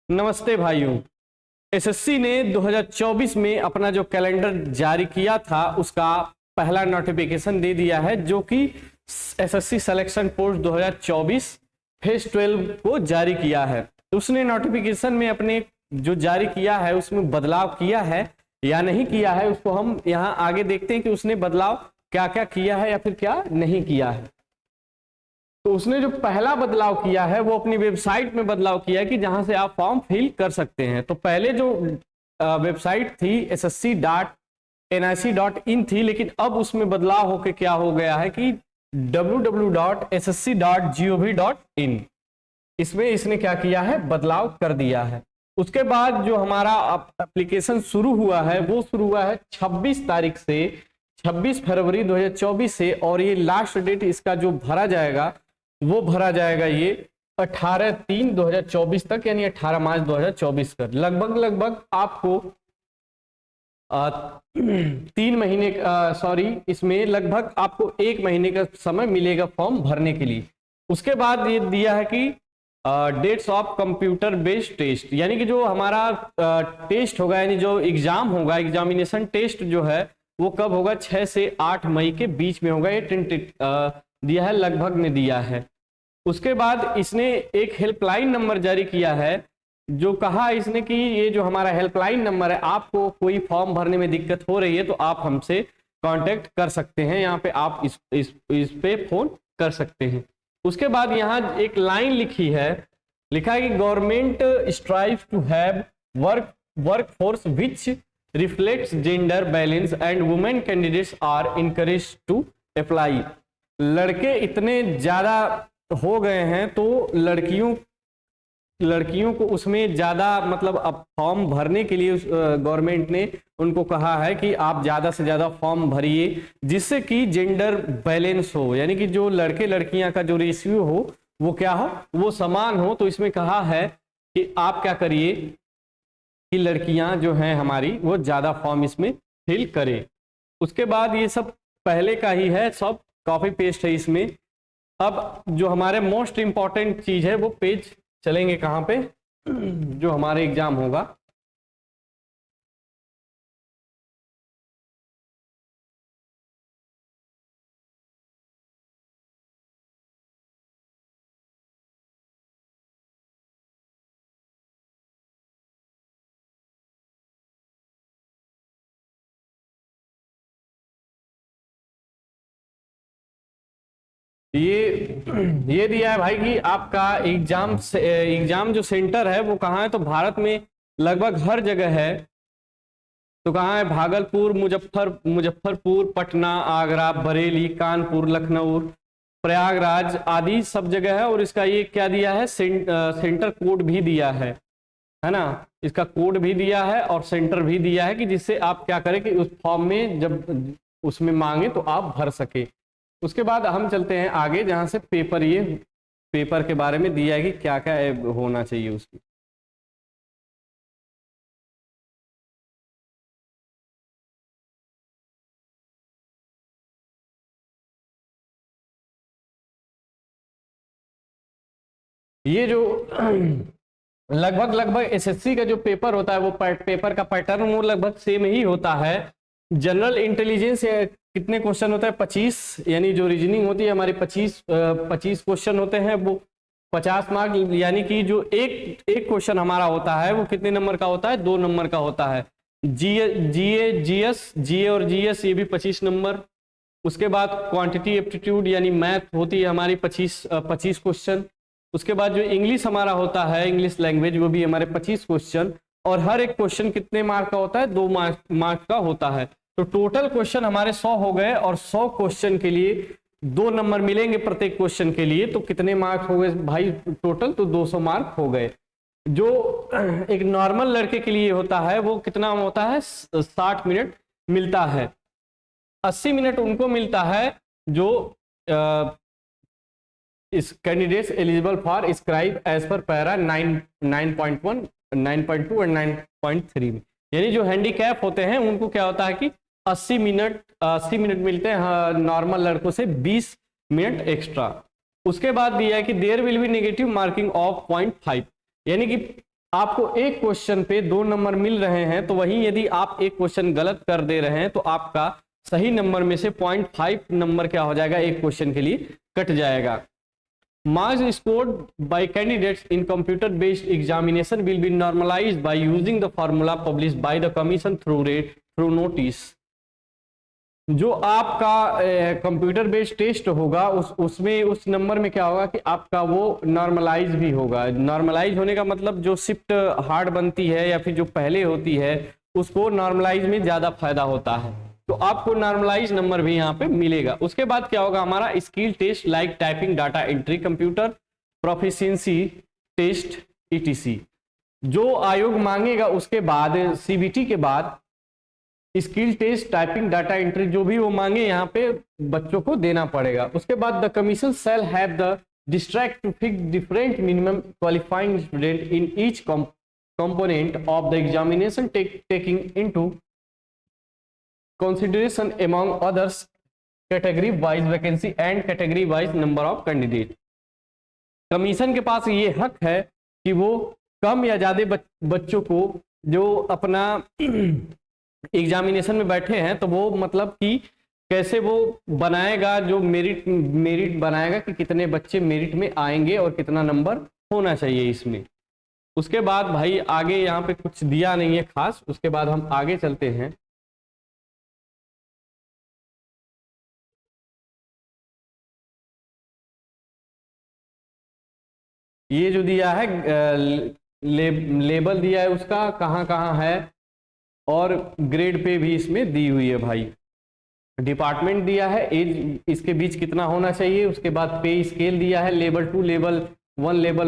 नमस्ते भाइयों। एसएससी ने 2024 में अपना जो कैलेंडर जारी किया था उसका पहला नोटिफिकेशन दे दिया है, जो कि एसएससी सिलेक्शन पोस्ट 2024 फेज 12 को जारी किया है। उसने नोटिफिकेशन में अपने जो जारी किया है उसमें बदलाव किया है या नहीं किया है, उसको हम यहाँ आगे देखते हैं कि उसने बदलाव क्या क्या किया है या फिर क्या नहीं किया है। तो उसने जो पहला बदलाव किया है वो अपनी वेबसाइट में बदलाव किया है कि जहां से आप फॉर्म फिल कर सकते हैं। तो पहले जो वेबसाइट थी ssc.nic.in थी, लेकिन अब उसमें बदलाव होकर क्या हो गया है कि www.ssc.gov.in, इसमें इसने क्या किया है, बदलाव कर दिया है। उसके बाद जो हमारा एप्लीकेशन शुरू हुआ है वो शुरू हुआ है 26 तारीख से, 26 फरवरी 2024 से, और ये लास्ट डेट इसका जो भरा जाएगा वो भरा जाएगा ये 18/3/2024 तक, यानी 18 मार्च 2024 तक। लगभग आपको 3 महीने इसमें लगभग आपको 1 महीने का समय मिलेगा फॉर्म भरने के लिए। उसके बाद ये दिया है कि dates of computer based test, यानी कि जो हमारा टेस्ट होगा, यानी जो एग्जाम होगा, एग्जामिनेशन टेस्ट जो है वो कब होगा, 6 से 8 मई के बीच में होगा। ये दिया है, लगभग में दिया है। उसके बाद इसने एक हेल्पलाइन नंबर जारी किया है, जो कहा इसने कि ये जो हमारा हेल्पलाइन नंबर है, आपको कोई फॉर्म भरने में दिक्कत हो रही है तो आप हमसे कांटेक्ट कर सकते हैं, यहाँ पे आप इस पे फोन कर सकते हैं। उसके बाद यहाँ एक लाइन लिखी है, लिखा है कि government strives to have workforce which reflects gender balance and women candidates are encouraged to apply. लड़के इतने ज्यादा हो गए हैं तो लड़कियों को उसमें ज्यादा, मतलब अब फॉर्म भरने के लिए गवर्नमेंट ने उनको कहा है कि आप ज्यादा से ज्यादा फॉर्म भरिए, जिससे कि जेंडर बैलेंस हो, यानी कि जो लड़के लड़कियां का जो रेशियो हो वो क्या हो, वो समान हो। तो इसमें कहा है कि आप क्या करिए कि लड़कियां जो हैं हमारी वो ज्यादा फॉर्म इसमें फिल करें। उसके बाद ये सब पहले का ही है, सब कॉपी पेस्ट है इसमें। अब जो हमारे मोस्ट इंपॉर्टेंट चीज है वो पेज चलेंगे कहाँ पे, जो हमारे एग्जाम होगा। ये दिया है भाई कि आपका एग्जाम जो सेंटर है वो कहाँ है, तो भारत में लगभग हर जगह है। तो कहाँ है, भागलपुर, मुजफ्फरपुर, पटना, आगरा, बरेली, कानपुर, लखनऊ, प्रयागराज आदि सब जगह है। और इसका ये क्या दिया है, सेंटर कोड भी दिया है ना, इसका कोड भी दिया है और सेंटर भी दिया है, कि जिससे आप क्या करें कि उस फॉर्म में जब उसमें मांगे तो आप भर सके। उसके बाद हम चलते हैं आगे, जहां से पेपर के बारे में दिया है कि क्या क्या होना चाहिए उसकी। ये जो लगभग एसएससी का जो पेपर होता है वो पेपर का पैटर्न वो लगभग सेम ही होता है। जनरल इंटेलिजेंस कितने क्वेश्चन होता है, 25, यानी जो रीजनिंग होती है हमारी 25 क्वेश्चन होते हैं, वो 50 मार्क, यानी कि जो एक क्वेश्चन हमारा होता है वो कितने नंबर का होता है, 2 नंबर का होता है। जीए और जीएस ये भी 25 नंबर। उसके बाद क्वांटिटी एप्टीट्यूड यानी मैथ होती है हमारी 25 क्वेश्चन। उसके बाद जो इंग्लिश हमारा होता है, इंग्लिश लैंग्वेज, वो भी हमारे 25 क्वेश्चन, और हर एक क्वेश्चन कितने मार्क का होता है, 2 मार्क का होता है। तो टोटल क्वेश्चन हमारे 100 हो गए, और 100 क्वेश्चन के लिए 2 नंबर मिलेंगे प्रत्येक क्वेश्चन के लिए। तो कितने मार्क्स हो गए भाई टोटल, तो 200 मार्क हो गए। जो एक नॉर्मल लड़के के लिए होता है वो कितना होता है, 60 मिनट मिलता है। 80 मिनट उनको मिलता है जो इस candidates eligible for scribe as पर पैरा 9.1, 9.2 और 9.3 में, यानी जो हैंडीकैप होते हैं उनको क्या होता है कि 80 मिनट मिलते हैं, नॉर्मल लड़कों से 20 मिनट एक्स्ट्रा। उसके बाद दिया है कि there will be negative marking of 0.5, यानी कि आपको एक क्वेश्चन पे 2 नंबर मिल रहे हैं, तो वहीं यदि आप एक क्वेश्चन गलत कर दे रहे हैं तो आपका सही नंबर में से 0.5 नंबर क्या हो जाएगा, एक क्वेश्चन के लिए कट जाएगा। Marks scored by candidates in computer based examination will be normalised by using the formula published by the commission through notice. जो आपका कंप्यूटर बेस्ड टेस्ट होगा उसमें उस नंबर में क्या होगा कि आपका वो नॉर्मलाइज भी होगा। नॉर्मलाइज होने का मतलब जो शिफ्ट हार्ड बनती है या फिर जो पहले होती है उसको नॉर्मलाइज में ज्यादा फायदा होता है, तो आपको नॉर्मलाइज नंबर भी यहाँ पे मिलेगा। उसके बाद क्या होगा, हमारा skill test like typing, data entry, computer proficiency test etc जो आयोग मांगेगा। उसके बाद सीबीटी के बाद skill test, typing, data entry जो भी वो मांगे यहाँ पे बच्चों को देना पड़ेगा। उसके बाद the commission shall have the distract to fix different minimum qualifying student in each component of the examination taking into consideration among others category wise vacancy and category wise number of candidate। Commission के पास ये हक है कि वो कम या ज्यादा बच्चों को जो अपना एग्जामिनेशन में बैठे हैं तो वो मतलब कि कैसे वो बनाएगा, जो मेरिट बनाएगा कि कितने बच्चे मेरिट में आएंगे और कितना नंबर होना चाहिए इसमें। उसके बाद भाई आगे यहाँ पे कुछ दिया नहीं है खास, उसके बाद हम आगे चलते हैं। ये जो दिया है लेबल दिया है उसका कहाँ कहाँ है और ग्रेड पे भी इसमें दी हुई है भाई। डिपार्टमेंट दिया है, एज इसके बीच कितना होना चाहिए, उसके बाद पे स्केल दिया है, लेवल 2, लेवल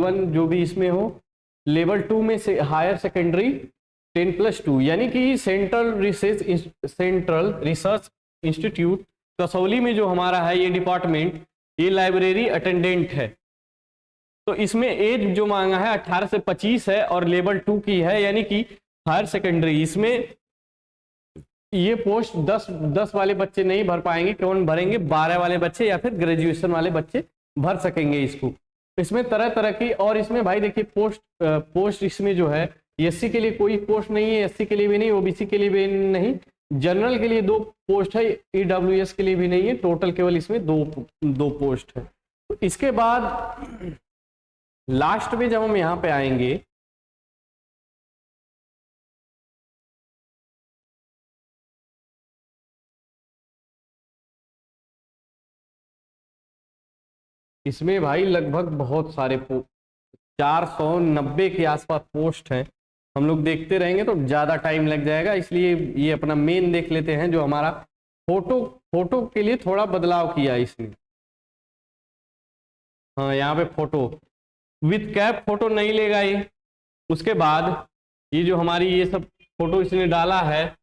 1 जो भी इसमें हो। लेवल 2 में से हायर सेकेंडरी 10+2 यानी कि सेंट्रल रिसर्च इंस्टीट्यूट कसौली में जो हमारा है ये डिपार्टमेंट, ये लाइब्रेरी अटेंडेंट है। तो इसमें एज जो मांगा है 18 से 25 है और लेवल 2 की है यानी कि हायर सेकेंडरी। इसमें ये पोस्ट 10 वाले बच्चे नहीं भर पाएंगे, कौन भरेंगे, 12 वाले बच्चे या फिर ग्रेजुएशन वाले बच्चे भर सकेंगे इसको। इसमें तरह तरह की, और इसमें भाई देखिए पोस्ट इसमें जो है एससी के लिए कोई पोस्ट नहीं है, एससी के लिए भी नहीं, ओबीसी के लिए भी नहीं, जनरल के लिए 2 पोस्ट है, ईडब्ल्यूएस के लिए भी नहीं है, टोटल केवल इसमें दो पोस्ट है। तो इसके बाद लास्ट में जब हम यहाँ पे आएंगे इसमें भाई लगभग बहुत सारे 490 के आसपास पोस्ट हैं। हम लोग देखते रहेंगे तो ज़्यादा टाइम लग जाएगा, इसलिए ये अपना मेन देख लेते हैं जो हमारा फोटो के लिए थोड़ा बदलाव किया इसने। हाँ यहाँ पे फोटो विथ कैप फोटो नहीं लेगा ये। उसके बाद ये जो हमारी ये सब फोटो इसने डाला है,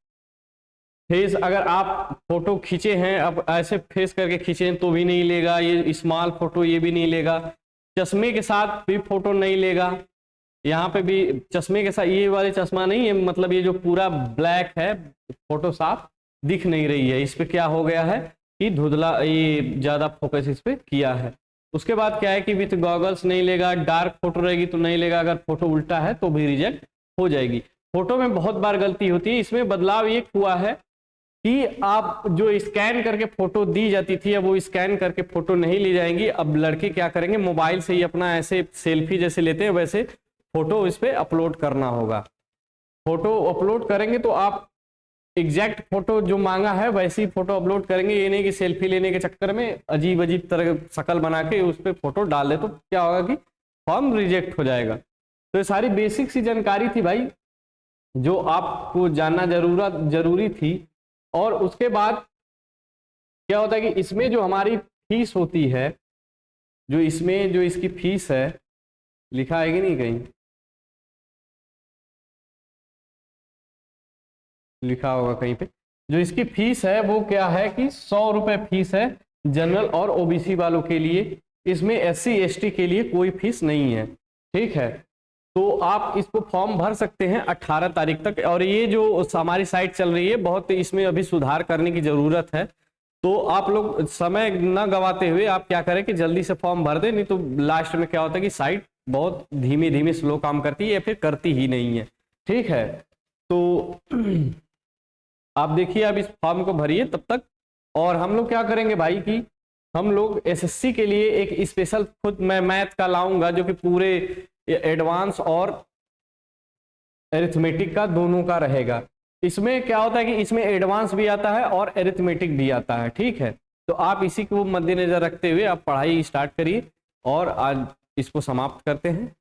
फेस अगर आप फोटो खींचे हैं, अब ऐसे फेस करके खींचे हैं तो भी नहीं लेगा, ये स्मॉल फोटो ये भी नहीं लेगा, चश्मे के साथ भी फोटो नहीं लेगा। यहाँ पे भी चश्मे के साथ, ये वाले चश्मा नहीं है, मतलब ये जो पूरा ब्लैक है फोटो साफ दिख नहीं रही है, इस पे क्या हो गया है कि धुंधला, ये ज्यादा फोकस इस पे किया है। उसके बाद क्या है कि विथ गॉगल्स नहीं लेगा, डार्क फोटो रहेगी तो नहीं लेगा, अगर फोटो उल्टा है तो भी रिजेक्ट हो जाएगी। फोटो में बहुत बार गलती होती है, इसमें बदलाव ये हुआ है कि आप जो स्कैन करके फोटो दी जाती थी अब वो स्कैन करके फोटो नहीं ली जाएंगी। अब लड़के क्या करेंगे, मोबाइल से ही अपना ऐसे सेल्फी जैसे लेते हैं वैसे फोटो इस पे अपलोड करना होगा। फोटो अपलोड करेंगे तो आप एग्जैक्ट फोटो जो मांगा है वैसी फोटो अपलोड करेंगे, ये नहीं कि सेल्फी लेने के चक्कर में अजीब अजीब तरह शकल बना के उस पर फोटो डाल दे तो क्या होगा कि फॉर्म रिजेक्ट हो जाएगा। तो ये सारी बेसिक सी जानकारी थी भाई जो आपको जानना जरूरी थी। और उसके बाद क्या होता है कि इसमें जो हमारी फीस होती है, जो इसमें जो इसकी फीस है लिखा है कि नहीं, कहीं लिखा होगा कहीं पे, जो इसकी फीस है वो क्या है कि 100 रुपये फीस है जनरल और ओबीसी वालों के लिए। इसमें एससी एसटी के लिए कोई फीस नहीं है, ठीक है। तो आप इसको फॉर्म भर सकते हैं 18 तारीख तक। और ये जो हमारी साइट चल रही है बहुत इसमें अभी सुधार करने की ज़रूरत है, तो आप लोग समय न गवाते हुए आप क्या करें कि जल्दी से फॉर्म भर दें, नहीं तो लास्ट में क्या होता है कि साइट बहुत धीमे धीमे स्लो काम करती है या फिर करती ही नहीं है। ठीक है, तो आप देखिए अब इस फॉर्म को भरिए तब तक। और हम लोग क्या करेंगे भाई कि हम लोग एसएससी के लिए एक स्पेशल खुद मैं मैथ का लाऊंगा जो कि पूरे एडवांस और एरिथमेटिक का दोनों का रहेगा। इसमें क्या होता है कि इसमें एडवांस भी आता है और एरिथमेटिक भी आता है। ठीक है, तो आप इसी को मद्देनजर रखते हुए आप पढ़ाई स्टार्ट करिए और आज इसको समाप्त करते हैं।